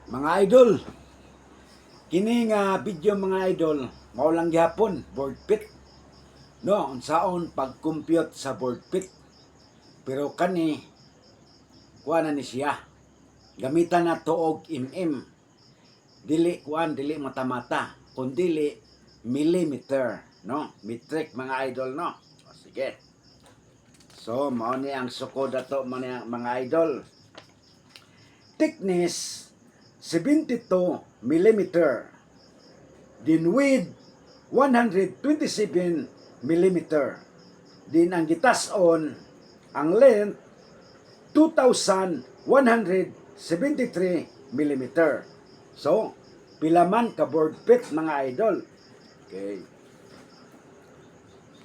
Mga idol, kini nga video mga idol, mao lang gyapon board pit. No, unsaon pag-compute sa board pit. Pero kani kuha na ni siya. Gamitan na tuog mm. Dili mata-mata, kundi millimeter, no? Metric mga idol, no? O, sige. So, mao ni ang sukod ato mga idol. Thickness 72 millimeter. Din width 127 millimeter. Din ang gitason ang length 2,173 millimeter. So, pila man ka board pit mga idol. Okay.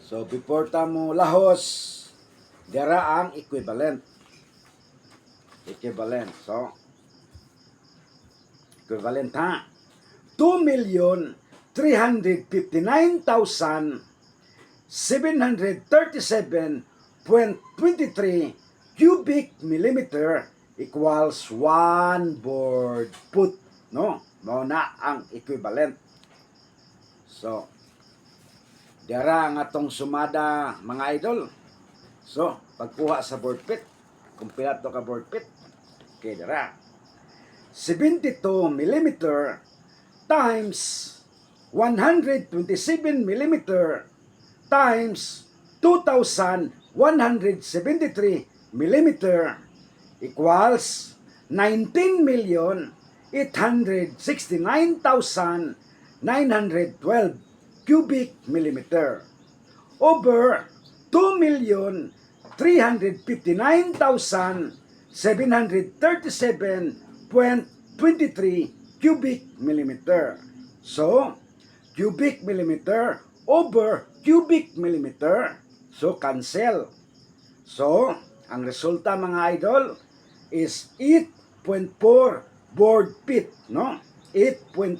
So, before ta mo lahos, dara ang equivalent. So, equivalent ha. 2,359,737.23 cubic millimeter equals 1 board foot. No? Mao na ang equivalent. So, dara ang atong sumada mga idol. So, pagkuha sa board pit, kumpila to ka board pit. Okay, dara. 72 millimeter times 127 millimeter times 2,173 millimeter equals 19,869,912 cubic millimeter over 2,359,737.23 cubic millimeter. So, cubic millimeter over cubic millimeter. So, cancel. So, ang resulta mga idol is 8.4 board feet, no? 8.4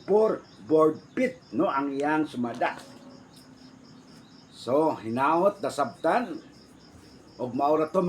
board feet, no? Ang iyang sumada. So, hinaot, nasabtan, og maura to